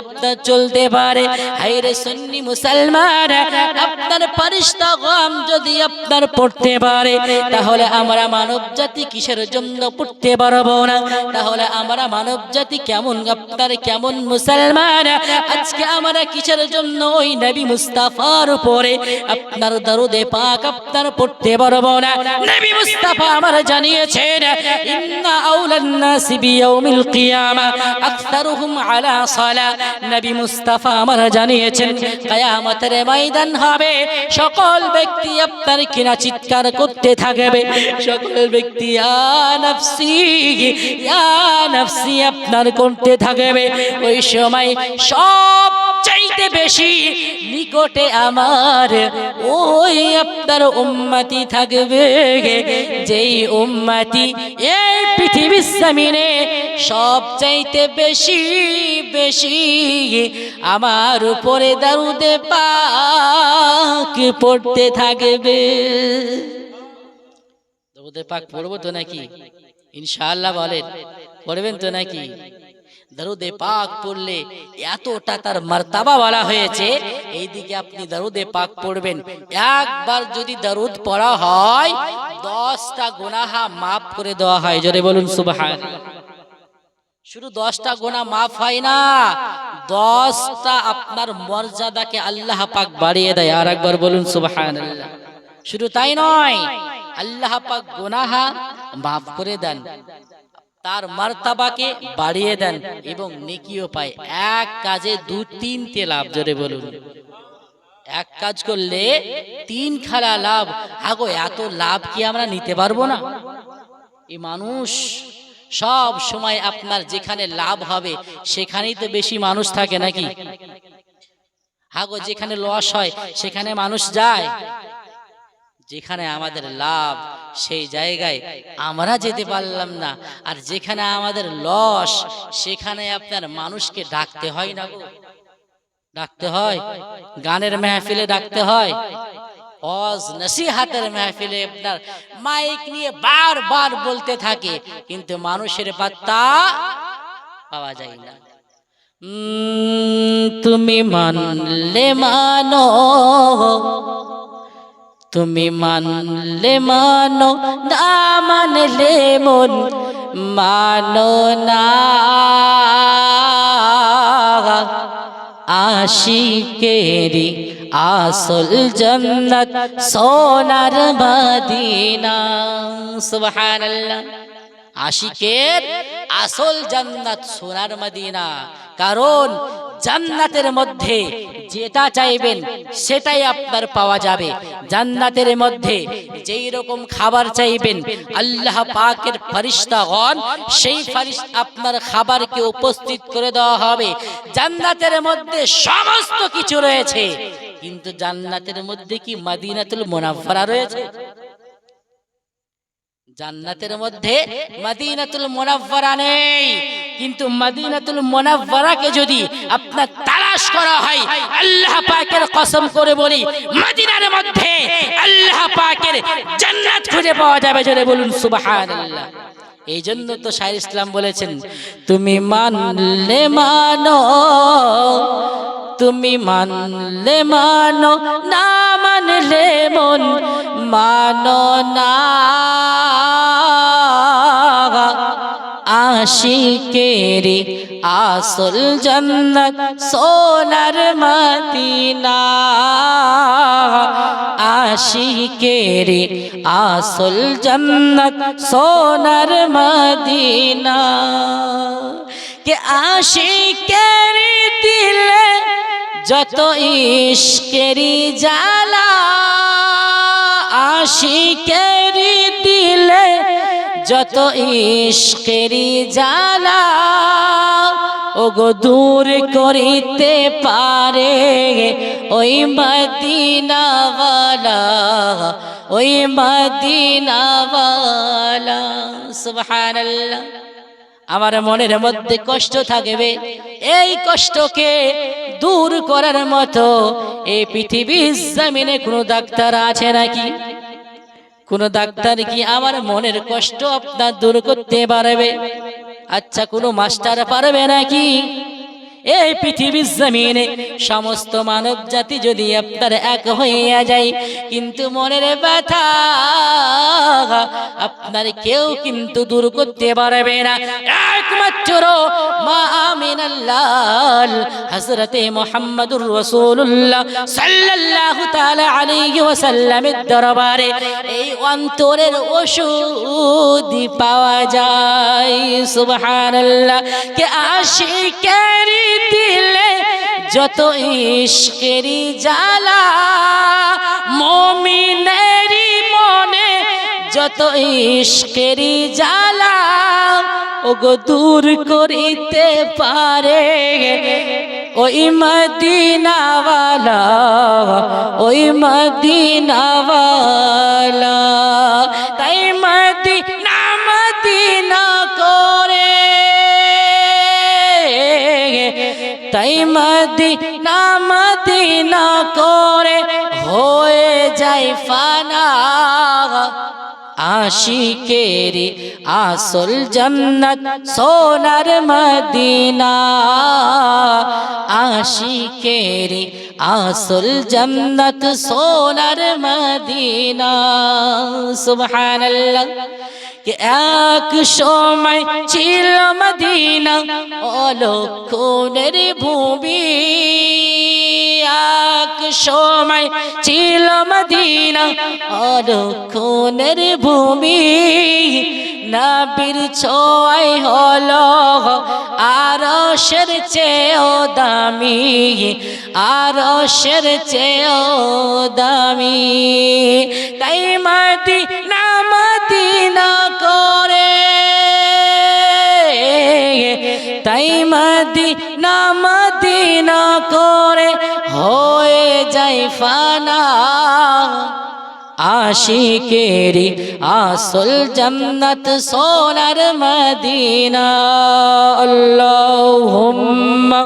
আপনার চলতে পারে। হায়রে সুন্নি মুসলমান, আপনার ফারিস্তা গম যদি আপনার পড়তে পারে, তাহলে আমরা মানব জাতি কিসের জন্য পড়তে পারবো না? তাহলে আমরা মানব জাতি কেমন, আপনার কেমন মুসলমান? আজকে আমরা কিসের জন্য ওই নবী মুস্তাফার উপরে আপনার দরুদে পাক আপনার পড়তে পারবো না? নবী মুস্তাফা আমরা জানিয়েছেন, ইন্না আউলান নাসি বিয়াউমিল কিয়ামা আকসারুহুম আলা সালাহ। নবী মুস্তাফা আমরা জানিয়েছেন, কিয়ামতের ময়দান হবে, সকল ব্যক্তি আপনার কিনা চিৎকার করতে থাকবে, সকল ব্যক্তি ইয়া নাফসি ইয়া নাফসি আপনার করতে থাকবে। ওই সময় সব চাইতে বেশি নিকটে আমার ওই আপনার উম্মতি থাকবে, যেই উম্মতি এই পৃথিবীর জমিনে সব চাইতে বেশি বেশি আমার উপরে দরুদে পাক পড়তে থাকবে। দরুদে পাক পড়বো তো নাকি? ইনশাআল্লাহ বলেন, পড়বেন তো নাকি? দরুদে পাক পড়লে এতটা তার মার্তাবা বলা হয়েছে। এইদিকে আপনি দরুদে পাক পড়বেন, একবার যদি দরুদ পড়া হয় 10টা গুনাহা মাফ করে দেওয়া হয়। জোরে বলুন সুবহানাল্লাহ। শুধু 10টা গুনাহ মাফ হয় না, 10টা আপনার মর্যাদাকে আল্লাহ পাক বাড়িয়ে দেয়। আর একবার বলুন সুবহানাল্লাহ। শুধু তাই নয়, আল্লাহ পাক গুনাহা মাফ করে দেন, তার মার্তাবাকে বাড়িয়ে দেন এবং নেকিও পায়। এক কাজে 2-3টে লাভ। জোরে বলুন, এক কাজ করলে 3 খালা লাভ। আগো এত লাভ কি আমরা নিতে পারবো না? এই মানুষ সব সময় আপনার যেখানে লাভ হবে সেখানেই তো বেশি মানুষ থাকে নাকি? আগো যেখানে লস হয় সেখানে মানুষ যায়, যেখানে আমাদের লাভ সেই জায়গায় আমরা যেতে পারলাম না, আর যেখানে আমাদের লস সেখানে আপনার মানুষকে ডাকতে হয় না গো, ডাকতে হয়। গানের মেহফিলে ডাকতে হয়, ওয়াজ নসিহতের মেহফিলে আপনার মাইক নিয়ে বারবার বলতে থাকে, কিন্তু মানুষের পাত্তা পাওয়া যায় না। তুমি মানলে মানো, তুমি মানলে মানো, না মানলে মন মানো না। আশিকেরি আসল জান্নাত সোনার মদিনা। সুবহানাল্লাহ। আশিকের আসল জান্নাত সোনার মদিনা। কারণ জান্নাতের মধ্যে যেটা চাইবেন সেটাই আপনার পাওয়া যাবে। জান্নাতের মধ্যে যেই রকম খাবার চাইবেন আল্লাহ পাকের ফেরেশতাগণ সেই ফেরেশতা আপনার খাবারকে উপস্থিত করে দেওয়া হবে। জান্নাতের মধ্যে সমস্ত কিছু রয়েছে, কিন্তু জান্নাতের মধ্যে কি মদিনাতুল মুনাওয়ারা রয়েছে? জান্নাতের মধ্যে মদিনাতুল মুনাওয়ারা নেই, কিন্তু মদিনাতুল মুনাওয়ারাকে যদি আপনার তালাশ করা হয়, আল্লাহ পাকের কসম করে বলি মদিনার মধ্যে আল্লাহ পাকের জান্নাত খুঁজে পাওয়া যাবে। জোরে বলুন সুবহানাল্লাহ। এই জন্য তো শাইখ ইসলাম বলেছেন, তুমি মানলে মানো, তুমি মানলে মানো, না মানলে মন মানো না। আশিকেরি আসল জান্নাত সোনার মদিনা। আশিকেরি আসল জান্নাত সোনার মদিনা। কে আশিকেরি দিলে যত ইশকেরি জ্বালা, আশিকেরি দিলে যত ইশকেরি জ্বালা, ওগো দূর করিতে পারে ওই মদিনাওয়ালা, ওই মদিনাওয়ালা। সুবহানাল্লাহ। আমার মনের মধ্যে কষ্ট থাকবে, এই কষ্টকে দূর করার মতো এই পৃথিবীর জমিনে কোনো ডাক্তার আছে নাকি? কোন ডাক্তার কি আমার মনের কষ্ট আপনার দূর করতে পারবে? আচ্ছা, কোনো মাস্টার পারবে নাকি? এই পৃথিবীর জমিনে সমস্ত মানব জাতি যদি আপনার এক হইয়া যায়, কিন্তু মনের ব্যথা আপনার কেউ কিন্তু দূর করতে পারবে না। একমাত্র মা আমিনাল্লাহ হযরতে মুহাম্মদুর রাসূলুল্লাহ সাল্লাল্লাহু তাআলা আলাইহি ওয়াসাল্লামের দরবারে এই অন্তরের ওষুধ পাওয়া যায়। সুবহানাল্লাহ। কে আশিকের দিলে যত ইশকেরি জ্বালা, মুমিনেরই মনে যত ইশকেরি জ্বালা, ওগো দূর করিতে পারে ওই মদিনাওয়ালা, ওই মদিনাওয়ালা। তাই মদিনা মদিনা করে, তাই মদিনা মদিনা করে হয়ে যায় ফানা। আশিকেরি আসল জান্নাত সোনার মদিনা, আশিকেরি আসল জান্নাত সোনার মদিনা। সুবহানাল্লাহ। এক সময় ছিল মদিনা অলক্ষণের ভূমি, এক সময় ছিল মদিনা অলক্ষণের ভূমি। নবীর ছোঁয়ায় হলো আরশের চেয়েও দামি, আরশের চেয়েও দামি। তাই মদিনা মদিনা করে, তাই মদিনা মদিনা করে হয়ে যায় ফানা। আশিকেরি আসল জান্নাত সোনার মদিনা। আল্লাহুম্মা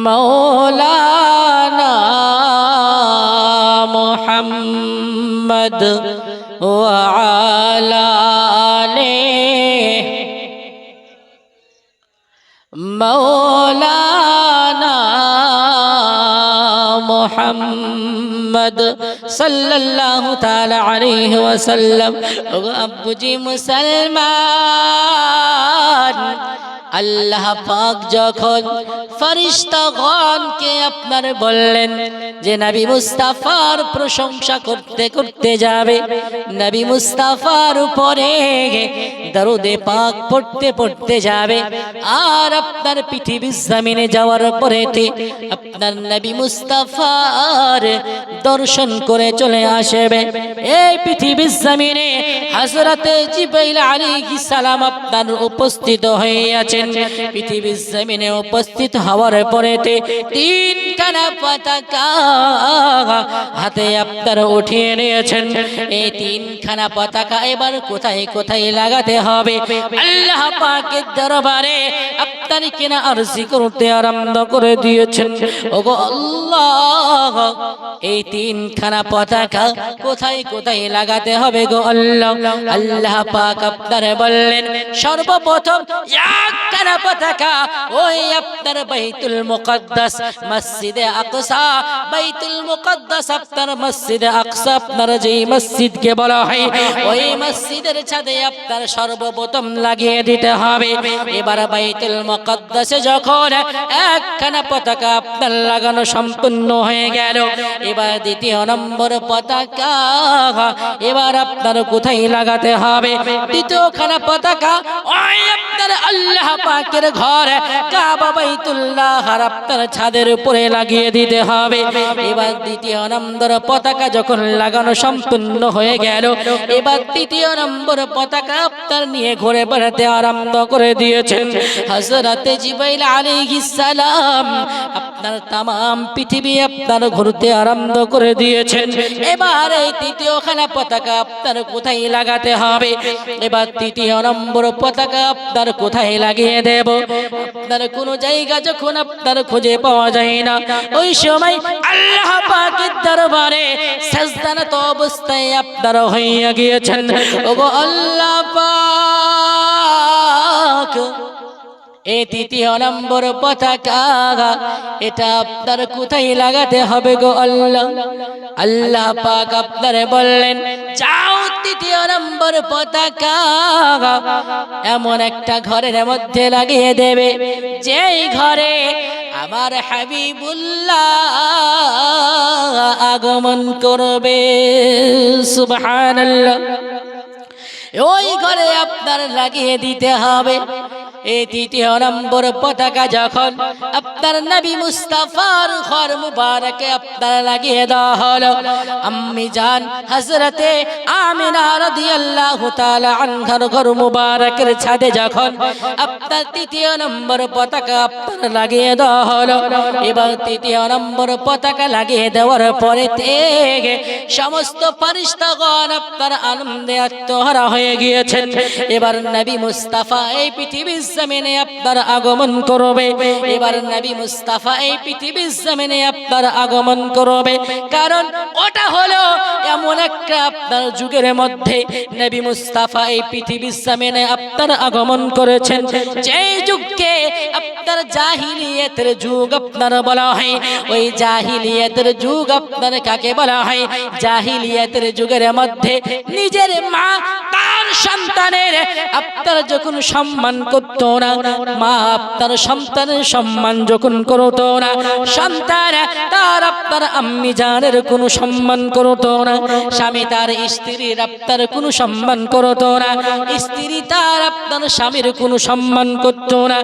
মাওলানা মুহাম্মদ ওয়া আলা আলিহি মাওলানা মুহাম্মদ সাল্লাল্লাহু তাআলা আলাইহি ওয়াসাল্লাম। ওগো আব্বুজি মুসলমান, আল্লাহ পাক যখন ফেরেশতাগণকে আপনার বললেন যে নবী মুস্তাফার প্রশংসা করতে করতে যাবে, নবী মুস্তাফার উপরে দরুদে পাক পড়তে পড়তে যাবে, আর আপনার পৃথিবীর জমিনে যাওয়ার পরেতে আপনার নবী মুস্তাফার দর্শন করে চলে আসবে। এই পৃথিবীর জমিনে হযরতে জিবরাইল আলাইহিস সালাম আপনার উপস্থিত হয়ে আছেন। পৃথিবীর জমিনে উপস্থিত হওয়ার পরেতে তিনখানা পতাকা হাতে আপনার উঠিয়ে নিয়েছেন। এই তিনখানা পতাকা এবার কোথায় কোথায় লাগাতে হবে আল্লাহ পাকের দরবারে আপনার কিনা আরজি করতে আরম্ভ করে দিয়েছেন। ওগো আল্লাহ, এই তিনখানা পতাকা কোথায় কোথায় লাগাতে হবে গো আল্লাহ? আল্লাহ পাক আপনার বললেন সর্বপ্রথম একখানা পতাকা ওই আপনার বাইতুল মুকদ্দাস মসজিদে আকসা, বাইতুল মুকদ্দাস আপনার মসজিদে আকসা আপনার যেই মসজিদকে বলা হয় ওই মসজিদের ছাদে আপনার সর্বপ্রথম লাগিয়ে দিতে হবে। এবার বাইতুল মুকদ্দাসে যখন একখানা পতাকা আপনার লাগানো সম্পূর্ণ হয়ে গেল, এবার দ্বিতীয় নম্বর পতাকা এবার আপনার কোথায় লাগাতে হবে? দ্বিতীয়খানা পতাকা ওই আপনার আল্লাহ পাকের ঘর কাবা বাইতুল্লাহ আপনার ছাদের উপরে লাগিয়ে দিতে হবে। এবার দ্বিতীয় নম্বর পতাকা যখন লাগানো সম্পূর্ণ হয়ে গেল, এবার তৃতীয় নম্বর পতাকা আপনার নিয়ে ঘুরে বেড়াতে আরম্ভ করে দিয়েছেন হযরতে জিবরাইল আলাইহিস সালাম। আপনার তামাম পৃথিবী আপনার ঘুরতে আরম্ভ করে দিয়েছেন। এবার এই তৃতীয়খানা পতাকা আপনার কোথায় লাগাতে হবে? এবার তৃতীয় নম্বর পতাকা আপনার কোথায় লাগিয়ে দেব? আপনার কোন জায়গা যখন আপনার খুঁজে পাওয়া যায় না, ওই সময় আল্লাহ পাকের দরবারে সিজদারত অবস্থায় আপনার হইয়া গিয়েছেন। ওগো আল্লাহ পাক, এই তৃতীয় নম্বর পতাকা, এটা আপনার কোথায় লাগাতে হবে গো আল্লাহ? আল্লাহ পাক আপনারে বললেন, যাও তৃতীয় নম্বর পতাকা এমন একটা ঘরের মধ্যে লাগিয়ে দেবে, যেই ঘরে আমার হাবিবুল্লাহ আগমন করবে। সুবহানাল্লাহ। ওই ঘরে আপনার লাগিয়ে দিতে হবে। এই তৃতীয় নম্বর পতাকা যখন আপনার নবী মুস্তাফার ঘর মুবারকে আপনার লাগিয়ে দেওয়া হলো, আম্মি জান হযরতে আমিনা রাদিয়াল্লাহু তাআলা আনহার ঘর মুবারকের ছাদে যখন আপনার তৃতীয় নম্বর পতাকা আপনার লাগিয়ে দেওয়া হলো, এবার তৃতীয় নম্বর পতাকা লাগিয়ে দেওয়ার পরে থেকে সমস্ত ফেরেশতাগণ আপনার আনন্দে আত্মহারা হয়ে গিয়েছেন। এবার নবী মুস্তাফা এই পৃথিবীর জমিনে আপনার আগমন করবে। এবার নবী মুস্তাফা এই পৃথিবীর জমিনে আপনার আগমন করবে, কারণ ওটা হলো এমন একটা আপনার যুগের মধ্যে নবী মুস্তাফা এই পৃথিবীর জমিনে আপনার আগমন করেছেন, যেই যুগকে আপনার জাহিলিয়াতের যুগ আপনার বলা হয়। ওই জাহিলিয়াতের যুগ আপনার কাকে বলা হয়? জাহিলিয়াতের যুগের মধ্যে নিজের মা তার সন্তানের আপনার যখন সম্মান করত না, মা আপনার সন্তানের সম্মান যখন করত না, সন্তান তার আপনার আম্মি জানের কোনো সম্মান করত না, স্বামী তার স্ত্রীর আপনার কোনো সম্মান করত না, স্ত্রী তার আপনার স্বামীর কোনো সম্মান করত না।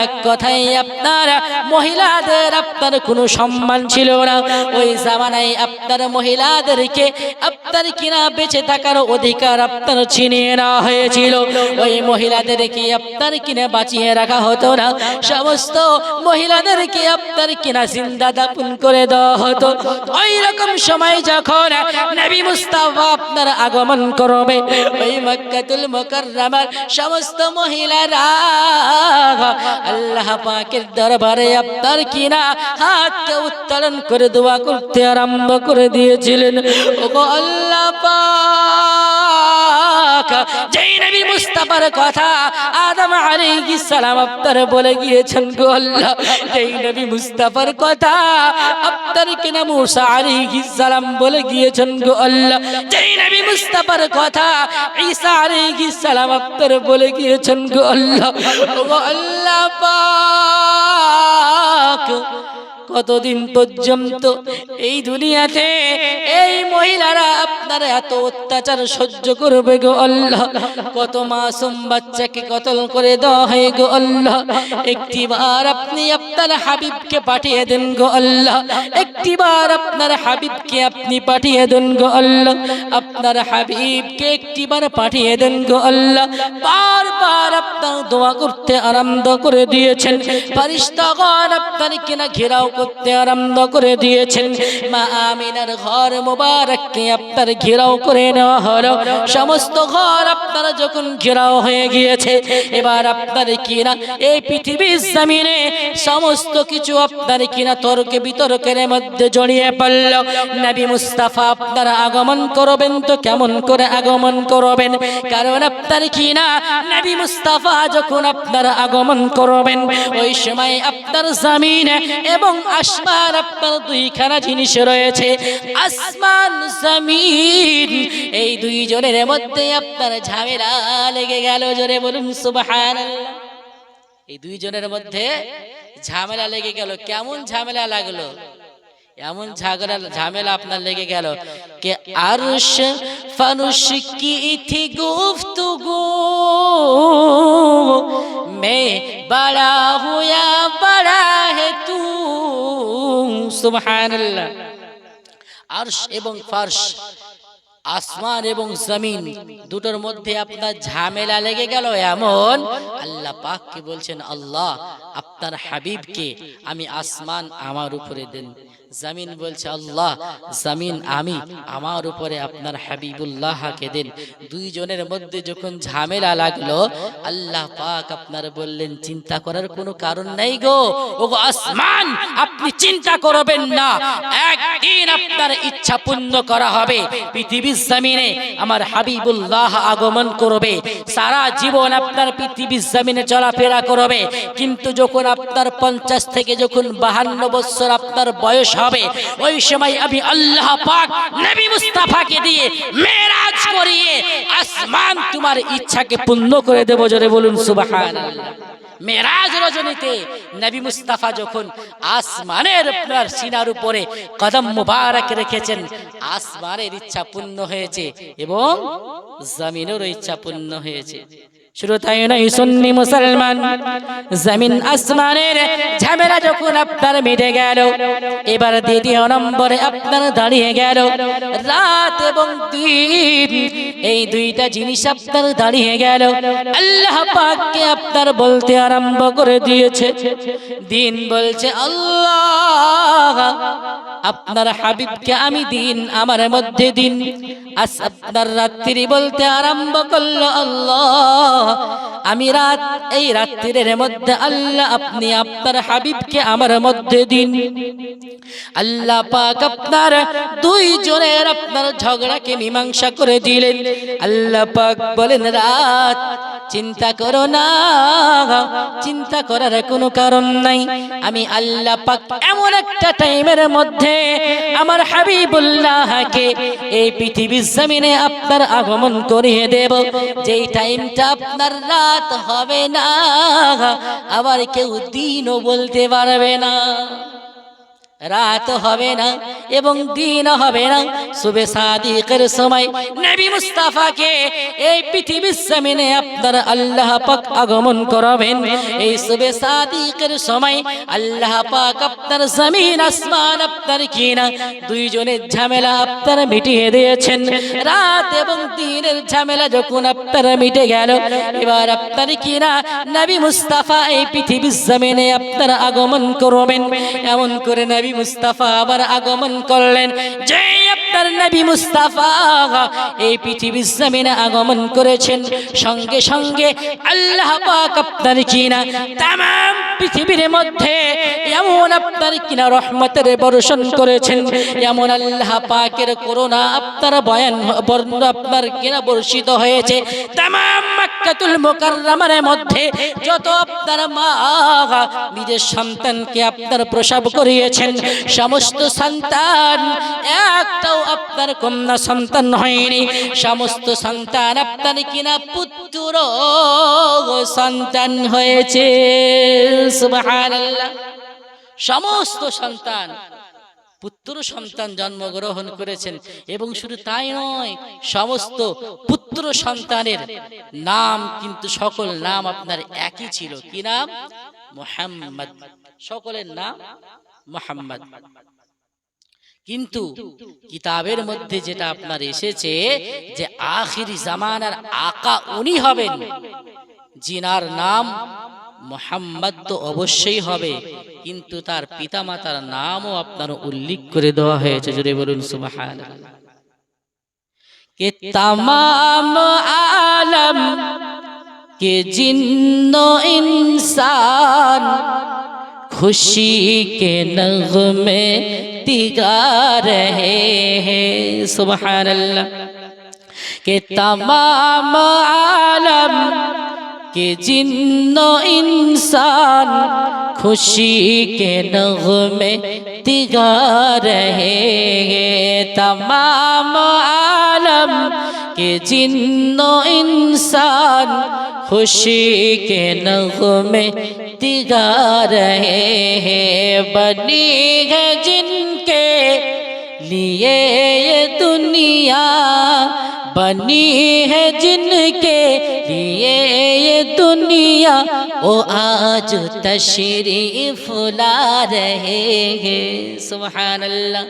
এক কথায় আপনার মহিলাদের আপনার কোনো সম্মান ছিল না। ওই জামানায় আপনার মহিলাদেরকে আপনার কিনা বেঁচে থাকার অধিকার আপনার ছিনিয়ে নেওয়া হয়েছিল। ওই মহিলাদেরকে আপনার কিনা বাঁচিয়ে রাখা হতো না, সমস্ত মহিলাদেরকে আপনার কিনা জিন্দা দাফন করে দেওয়া হতো। ওই রকম সময় যখন নবী মুস্তাফা আপনার আগমন করবে, ওই মক্কাতুল মুকাররমার সমস্ত মহিলারা আল্লাহ পাকের দরবারে আপনার কিনা হাতকে উত্তোলন করে দোয়া করতে আরম্ভ করে দিয়েছিলেন। ওগো আল্লাহ পাক, যেই নবী মুস্তাফার কথা আদম আলাইহিস সালাম আপনার বলে গিয়েছেন গো আল্লাহ, যেই নবী মুস্তাফার কথা আপনার কিনা মূসা আলাইহিস সালাম বলে গিয়েছেন গো আল্লাহ, যেই নবী মুস্তাফার কথা ঈসা আলাইহিস সালাম আপনার বলে গিয়েছেন গো আল্লাহ। ওগো আল্লাহ পাক, কতদিন পর্যন্ত এই দুনিয়াতে এই মহিলারা আপনার এত অত্যাচার সহ্য করবে গো আল্লাহ? কত মাসুম বাচ্চাকে কতল করে দেওয়া হয় গো আল্লাহ। একটিবার আপনি আপনার হাবিবকে পাঠিয়ে দেন গো আল্লাহ, একটিবার আপনার হাবিবকে আপনি পাঠিয়ে দেন গো আল্লাহ, আপনার হাবিবকে একটিবার পাঠিয়ে দেন গো আল্লাহ। বারবার আপনার দোয়া করতে আরম্ভ করে দিয়েছেন, ফেরেশতাগণ আপনার কিনা ঘেরাও করতে আরম্ভ করে দিয়েছেন। মা আমিনার ঘর মুবারককে আপনার ঘেরাও করে নেওয়া হলো। সমস্ত ঘর আপনার যখন ঘেরাও হয়ে গিয়েছে, এবার আপনার কিনা এই পৃথিবীর জমিনে সমস্ত কিছু আপনার কিনা তর্কে বিতর্কের মধ্যে জড়িয়ে পড়ল। নবী মুস্তাফা আপনার আগমন করবেন তো কেমন করে আগমন করবেন? কারণ আপনার কিনা নবী মুস্তাফা যখন আপনার আগমন করবেন, ওই সময় আপনার জমিন এবং আসমান আপনার দুইখানা জিনিস রয়েছে। আসমান জমিন এই দুইজনের মধ্যে আপনার ঝামেলা লেগে গেল। জোরে বলুন সুবহানাল্লাহ। এই দুইজনের মধ্যে ঝামেলা লেগে গেল। কেমন ঝামেলা লাগলো? এমন ঝামেলা আপনার লেগে গেল কে আরশ ফানুশ কি থি গুফতগু মে বড়া হুয়া বড়া হে তু। সুবহানাল্লাহ। আরশ এবং ফারশ, আসমান এবং জমিন দুটোর মধ্যে আপনার ঝামেলা লেগে গেল। এমন আল্লাহ পাক কি বলছেন, আল্লাহ আপনার হাবিবকে আমি আসমান আমার উপরে দেন, জমিন বলছে আল্লাহ, জমিন আমি, আমার উপরে আপনার হাবিবুল্লাহকে দেন। দুইজনের মধ্যে যখন ঝামেলা লাগলো, আল্লাহ পাক আপনার বললেন চিন্তা করার কোনো কারণ নাই গো, ওগো আসমান আপনি চিন্তা করবেন না, একদিন আপনার ইচ্ছা পূর্ণ করা হবে। পৃথিবীর জমিনে আমার হাবিবুল্লাহ আগমন করবে, সারা জীবন আপনার পৃথিবীর জমিনে চলাফেরা করবে, কিন্তু যখন আপনার 50 থেকে যখন 52 বছর আপনার বয়স হবে, ওই সময় আমি আল্লাহ পাক নবী মুস্তাফাকে দিয়ে মেরাজ করিয়ে আসমান তোমার ইচ্ছাকে পূর্ণ করে দেব। জোরে বলুন সুবহানাল্লাহ। মেরাজ রজনীতে নবী মুস্তাফা যখন আসমানের আপনার সিনার উপরে কদম মুবারক রেখেছেন, আসমানের ইচ্ছা পূর্ণ হয়েছে এবং জমিনেরও ইচ্ছা পূর্ণ হয়েছে। শুধু তাই নয় সুন্নি মুসলমান, জমিন আসমানের ঝামেলা যখন আপনার মিটে গেল, এবার দ্বিতীয় নম্বরে আপনার দাঁড়িয়ে গেল রাত এবং দিন। এই দুইটা জিনিস আপনার দাঁড়িয়ে গেল, আল্লাহ পাককে আপনার বলতে আরম্ভ করে দিয়েছে। দিন বলছে আল্লাহ, আপনার হাবিবকে আমি দিন, আমার মধ্যে দিন। আপনার রাত্রি বলতে আরম্ভ করলো আল্লাহ, আমি রাত, এই রাত্রির মধ্যে আল্লাহ আপনি আপনার হাবিবকে আমার মধ্যে দিন। আল্লাহ পাক আপনার দুইজনের আপনার ঝগড়াকে মীমাংসা করে দিলেন। আল্লাহ পাক বলেন রাত, চিন্তা করো না, চিন্তা করার কোনো কারণ নাই। আমি আল্লাহ পাক এমন একটা টাইমের মধ্যে আমার হাবিবুল্লাহকে এই পৃথিবীর জমিনে আপনার আগমন করিয়ে দেব, যেই টাইমটা আপনার রাত হবে না, আবার কেউ দিনও বলতে পারবে না। রাত হবে না এবং দিন হবে না। সুবে সাদিকের সময় নবী মুস্তাফাকে এই পৃথিবীর জমিনে আপনার আল্লাহ পাক আগমন করাবেন। এই সুবে সাদিকের সময় আল্লাহ পাক আপনার জমিন আসমান আপনার কিনা দুইজনের ঝামেলা আপনার মিটিয়ে দিয়েছেন। রাত এবং দিনের ঝামেলা যখন আপনার মিটে গেল, এবার আপনার কিনা নবী মুস্তাফা এই পৃথিবীর জমিনে আপনার আগমন করবেন। এমন করে নবী মুস্তাফা আবার আগমন করলেন। যে আপনার নবী মুস্তাফা এই পৃথিবীর জমিনে আগমন করেছেন, সঙ্গে সঙ্গে আল্লাহ পাক আপনার কিনা তামাম পৃথিবীর মধ্যে এমন আপনার কিনা রহমতের বর্ষণ করেছেন, এমন আল্লাহ পাকের করুণা আপনার বয়ান আপনার কিনা বর্ষিত হয়েছে। তামাম মক্কাতুল মুকাররমার মধ্যে যত আপনার মা নিজের সন্তানকে আপনার প্রসব করিয়েছেন, সমস্ত সন্তান একটাও আপনার কন্যা সন্তান হয়নি, সমস্ত সন্তান আপনার কিনা পুত্র সন্তান হয়েছে। সুবহানাল্লাহ। সমস্ত সন্তান পুত্র সন্তান জন্মগ্রহণ করেছেন। এবং শুধু তাই নয়, সমস্ত পুত্র সন্তানের নাম কিন্তু সকল নাম আপনার একই ছিল। কি নাম? মুহাম্মদ। সকলের নাম মুহাম্মদ। কিন্তু কিতাবের মধ্যে যেটা আপনার এসেছে যে আখিরি জামানার আকা উনি হবেন, জিনার নাম মুহাম্মদ তো অবশ্যই হবে, কিন্তু তার পিতামাতার নামও আপনার উল্লেখ করে দেওয়া হয়েছে। জোরে বলুন সুবহানাল্লাহ। কে तमाम आलम के जिन्नो इंसान खुशी के नगमे तिगा रहे हैं। सुबहानल्लाह। के तमाम आलम के जिन्नो इंसान खुशी के नगमे तिगा रहे हैं। तमाम आलम के जिन्नो इंसान खुशी के नगमे तिगा रहे हैं। बनी है जिनके लिए ये दुनिया, बनी है जिनके लिए ये दुनिया, वो आज तशरीफ ला रहे हैं। सुभान अल्लाह।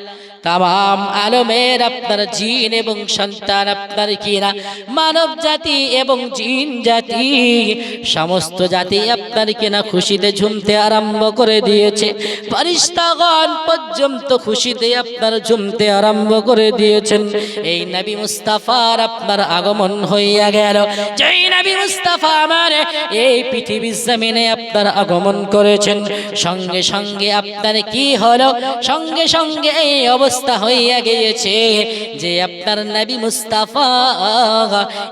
তাম আলমের আপনার জিন এবং সন্তান আপনার কিনা মানব জাতি এবং জিন জাতি সমস্ত জাতি আপনার কিনা খুশিতে ঝুমতে আরম্ভ করে দিয়েছে। ফেরেশতাগণ পর্যন্ত খুশিতে আপনার ঝুমতে আরম্ভ করে দিয়েছেন। এই নবী মুস্তাফার আপনার আগমন হইয়া গেল। যেই নবী মুস্তাফা আমার এই পৃথিবীর জমিনে আপনার আগমন করেছেন, সঙ্গে সঙ্গে আপনার কি হলো? সঙ্গে সঙ্গে এই অবস্থা হইয়া গিয়েছে যে আপনার নবী মুস্তাফা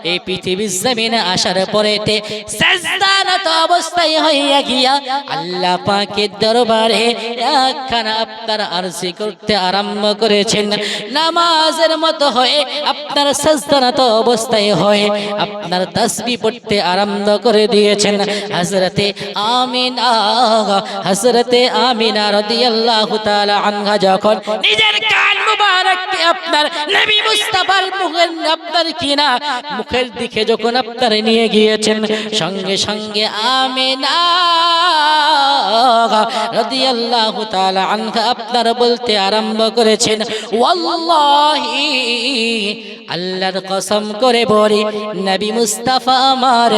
এই পৃথিবীর জমিনে আসার পরেতে সাজদারত অবস্থায় হইয়া গিয়া আল্লাহ পাকের দরবারে একখানা আপনার আরজি করতে আরম্ভ করেছেন। নামাজের মতো হয়ে আপনার সাজদারত অবস্থায় হয়ে আপনার তাসবিহ পড়তে আরম্ভ করে দিয়েছেন। হযরতে আমিনা রাদিয়াল্লাহু তাআলা আনহা যখন নিজের কান মুবারককে আপনার নবী মুস্তাফার মুখের আপনার কিনা মুখের দিকে যখন আপনার নিয়ে গিয়েছেন, সঙ্গে সঙ্গে আমিনা রাদিয়াল্লাহু তাআলা আনহা আপনার বলতে আরম্ভ করেছেন, ওয়াল্লাহি আল্লাহর কসম করে বলি নবী মুস্তাফা আমার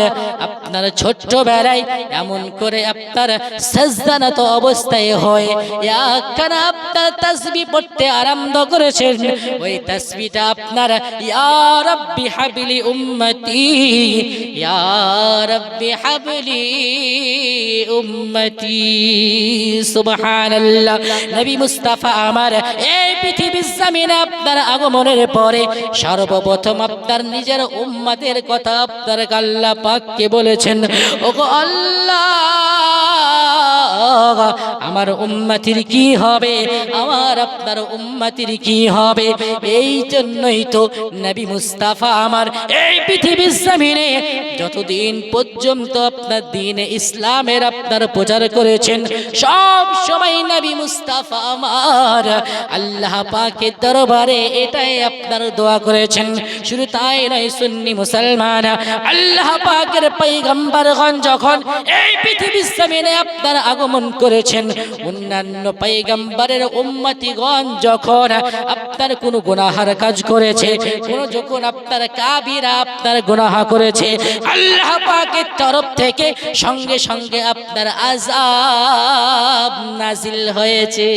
আপনার ছোট্ট বেলায় এমন করে আপনার সাজদানত অবস্থায় হয় একখানা আপনার তাসবিহ পড়তে আরম্ভ করেছেন। ওই তাসবিহটা আপনার ইয়া রাব্বি হাবলি উম্মতি, ইয়া রাব্বি হাবলি উম্মতি। সুবহানাল্লাহ। নবী মুস্তাফা আমার এই পৃথিবীর জমিনে আপনার আগমনের পরে সর্বপ্রথম আপনার নিজের উম্মতের কথা আপনার আল্লাহ পাককে বলেছেন, ওগো আল্লাহ আমার উম্মতির কি হবে, আমার আপনার উম্মতির কি হবে। এই জন্যই তো নবী মুস্তাফা আমার এই পৃথিবীর জমিনে যতদিন পর্যন্ত আপনার দ্বীন ইসলামের আপনার প্রচার করেছেন, সব সময় নবী মুস্তাফা আমার আল্লাহ পাকের দরবারে এটাই আপনার দোয়া করেছেন। শুধু তাই নয়, সুন্নি মুসলমান আল্লাহ পাকের পয়গম্বরগণ যখন এই পৃথিবীর জমিনে আপনার আগমন করেছেন, অন্যান্য পয়গম্বরের উম্মতিগণ যখন আপনার কোনো গুনাহার কাজ করেছে, কোন যখন আপনার কাবিরা আপনার গুনাহ করেছে, আল্লাহ পাকের তরফ থেকে সঙ্গে সঙ্গে আপনার আযাব নাজিল হয়েছে।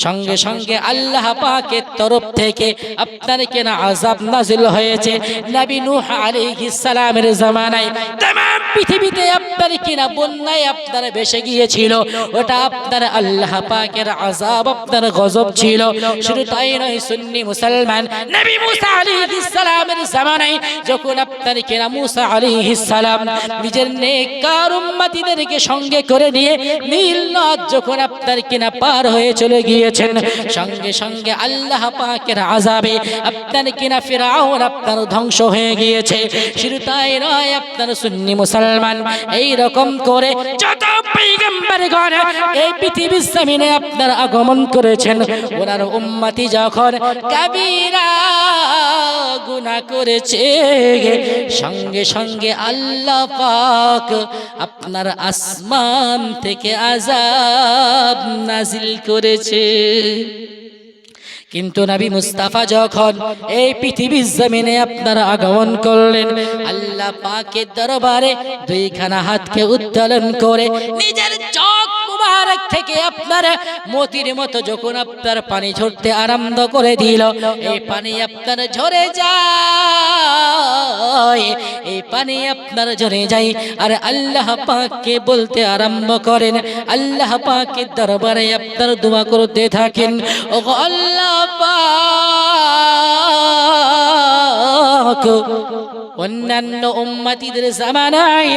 সঙ্গে সঙ্গে আল্লাহ পাকের তরফ থেকে আপনার কেন আযাব নাজিল হয়েছে। নবী নূহ আলাইহিস সালামের জামানায় तमाम পৃথিবীতে আপনার কিনা বন্যায় আপনার ভেসে গিয়েছিল, ওটা আপনার আল্লাহ পাকের আযাব আপনার গজব ছিল। শুধু তাই নয়, সুন্নি মুসলমান নবী মুসা আলাইহিস সালামের জামানায় যখন আপনার কিনা মুসা আলাইহিস সালাম নিজের নেককার উম্মতিদেরকে সঙ্গে করে নিয়ে নীল নদ যখন আপনার কিনা পার হয়ে চলে গিয়েছেন, সঙ্গে সঙ্গে আল্লাহ পাকের আযাবে আপনার কিনা ফিরআউন আপনার ধ্বংস হয়ে গিয়েছে। শুধু তাই নয়, আপনার সুন্নি মুসলমান এই রকম করে যত পয়গম্বরগণ এই পৃথিবীর জমিনে আপনার আগমন করেছেন, ওনার উম্মতি যখন কবিরা গুনাহ করেছে, সঙ্গে সঙ্গে আল্লাহ পাক আপনার আসমান থেকে আযাব নাজিল করেছে। কিন্তু নবী মুস্তাফা যখন এই পৃথিবীর জমিনে আপনার আগমন করলেন, আল্লাহ পাকের দরবারে দুইখানা হাতকে উত্তোলন করে নিজের চোখ মুবারক থেকে আপনার মতির মতো যখন আপনার পানি ঝরতে আরম্ভ করে দিল, এই পানি আপনার ঝরে যায়, এই পানি আপনার ঝরে যায়। আর আল্লাহ পাককে বলতে আরম্ভ করেন, আল্লাহ পাকের দরবারে আপনার দোয়া করতে থাকেন, ও আল্লাহ পাক অন্যান্য উম্মতিদের জামানায়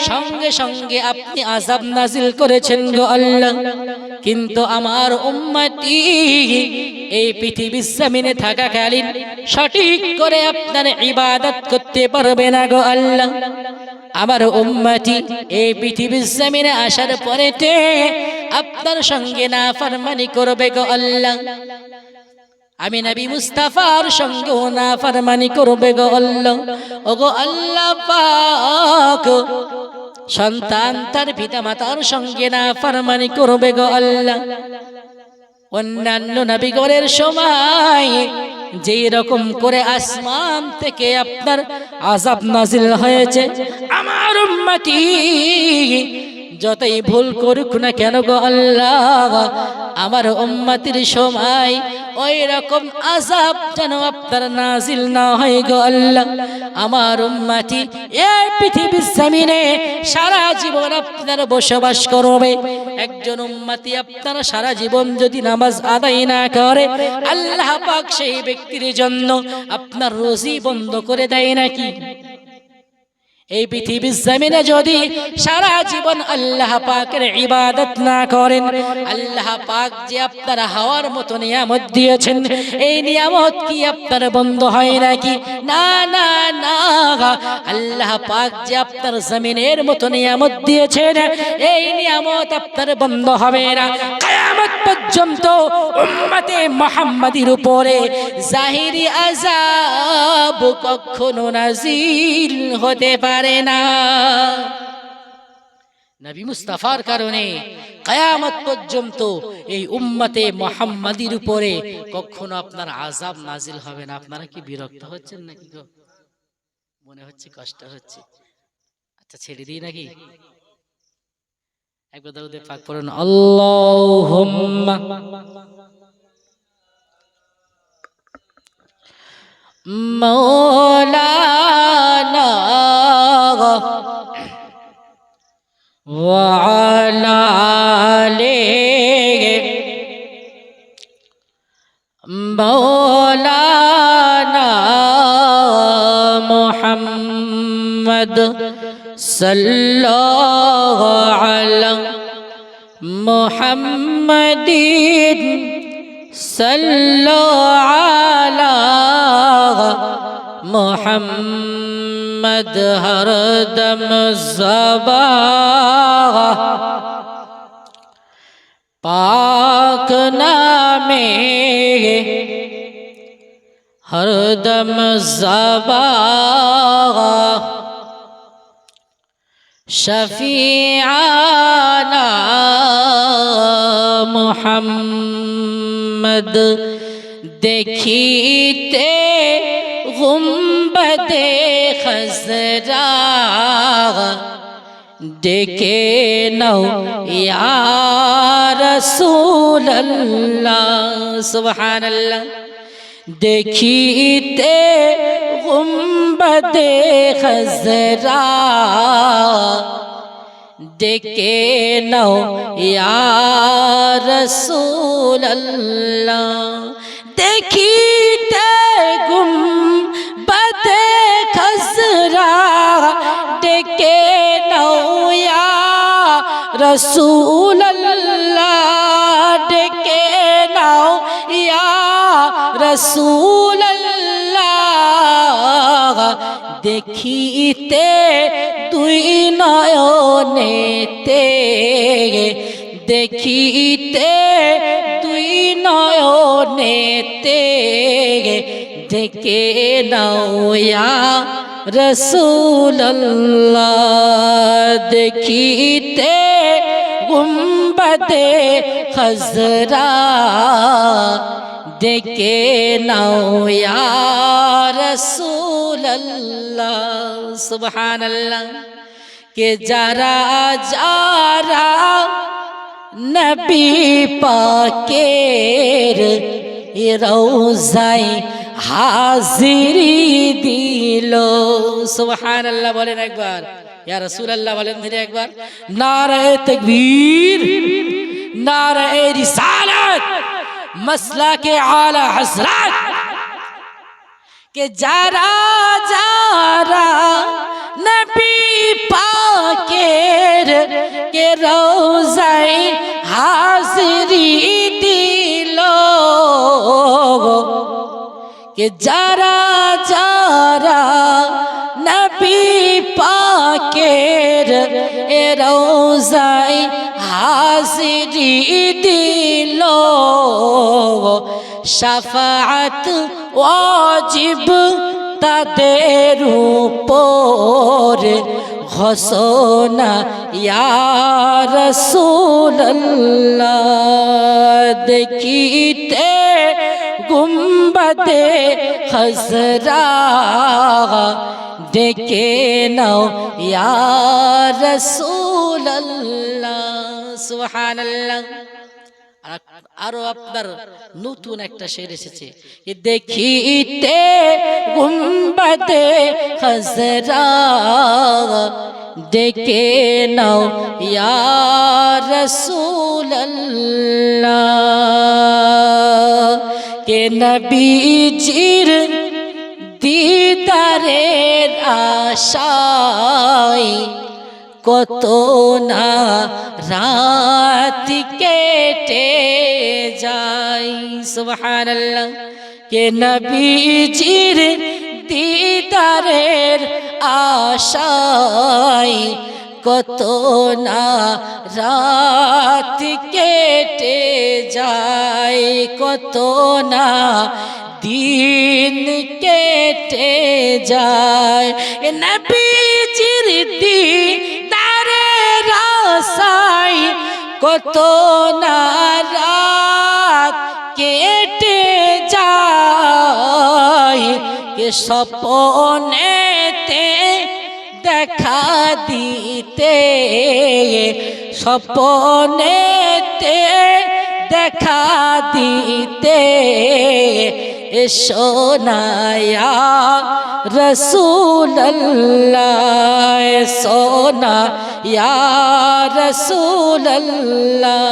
সঙ্গে সঙ্গে আপনি আযাব নাজিল করেছেন গো আল্লাহ, কিন্তু আমার উম্মতি এই পৃথিবীর জমিনে থাকাকালীন সঠিক করে আপনার ইবাদত করতে পারবে না গো আল্লাহ। আমার উম্মতি এই পৃথিবীর জমিনে আসার পরেতে আপনার সঙ্গে নাফরমানি করবে গো আল্লাহ। আমি নবী মুস্তাফার সঙ্গে নাফরমানি করবে গো আল্লাহ। ওগো আল্লাহ পাক সন্তান তার পিতা মাতার সঙ্গে নাফরমানি করবে গো আল্লাহ। অন্যান্য নবীগণের সময় যেই রকম করে আসমান থেকে আপনার আযাব নাজিল হয়েছে, আমার উম্মতি যতই ভুল করুক না কেন গো আল্লাহ, আমার উম্মতির সময় ওই রকম আযাব যেন আপনার নাজিল না হয় গো আল্লাহ। আমার উম্মতি এই পৃথিবীর জমিনে সারা জীবন আপনার বসবাস করবে। একজন উম্মতি আপনার সারা জীবন যদি নামাজ আদায় না করে, আল্লাহ পাক সেই ব্যক্তির জন্য আপনার রুজি বন্ধ করে দেয় নাকি? এই পৃথিবীর জমিনে যদি সারা জীবন আল্লাহ পাকের ইবাদত না করেন, আল্লাহ পাক যে আপনার হাওয়ার মতো নিয়ামত দিয়েছেন, এই নিয়ামত কি আপনার বন্ধ হয় নাকি? না না না, আল্লাহ পাক যে আপনার জমিনের মতো নিয়ামত দিয়েছেন, এই নিয়ামত আপনার বন্ধ হবে না। কিয়ামত পর্যন্ত উম্মতে মুহাম্মাদির উপরে জাহিরি আযাব কখনো নাজিল হতে পারে না। নবী মুস্তাফার কারণে কিয়ামত পর্যন্ত এই উম্মতে মুহাম্মাদির উপরে কখনো আপনার আযাব নাজিল হবে না। আপনারা কি বিরক্ত হচ্ছেন নাকি গো? মনে হচ্ছে কষ্ট হচ্ছে? আচ্ছা ছেড়ে দিই নাকি? একবার দাউদে পাক পড়ুন, আল্লাহুম্মা মাওলানা ওয়া আলা আলিহি মাওলানা মুহাম্মদ সাল্লাল্লাহু আলা মুহাম্মাদিন সাল্লাল্লাহু আলা মুহাম্মদ হরদম ज़बाह पाक नामे हरदम ज़बाह शफीआना मुहम्मद देखीते गुंबदे खजरा देखे नौ या रसूल अल्लाह सुभान अल्लाह देखीते गुंबदे खजरा देखे नौ या रसूल अल्लाह देखीते गुंबदे खजरा देखे नौ या रसूल अल्लाह देखे नौ या रसूल अल्लाह देखीते दुई नयनेते देखीते दुई नयनेते देखे नौ या रसूल अल्लाह देखीते गुंबदे खजरा देखे नौ या रसूल अल्लाह सुभान अल्लाह के जारा जारा नबी पाकेर रौज़ाए हाजिरी दिलो सुभान अल्लाह बोलें एक बार या रसूल अल्लाह बोलें फिर एक बार नारे तकबीर नारे रिसालत मसला के आला हजरत के जारा जारा नबी पाकेर के रोज़ाए हाजिरी दिलो के जारा जारा नबी पाकेर ए रोज़ाए हाजिरी दिलो शफाअत वाजिब तादेर ऊपर ঘোষণা ইয়া রাসূলুল্লাহ দেখিতে গুম্বদে খজরা ডেকে নাও ইয়া রাসূলুল্লাহ সুবহানাল্লাহ। আরো আপনার নতুন একটা শের এসেছে, দেখিতে গুম্বদে খজরা ডেকে নাও ইয়া রাসূলুল্লাহ কে নবীজির দিদারের আশায় কত না রাত কেটে যায় সুবহানাল্লাহ কে নবীজির দিদারের আশায় কত না রাত কেটে যায় কত না দিন কেটে যায় নবীজির দিদারের আশায় কত না রাত কেটে যায় কে স্বপ্নেতে দেখা দিতে স্বপ্নেতে দেখা দিতে এসো না ইয়া রাসূলুল্লাহ এসো না ইয়া রাসূলুল্লাহ।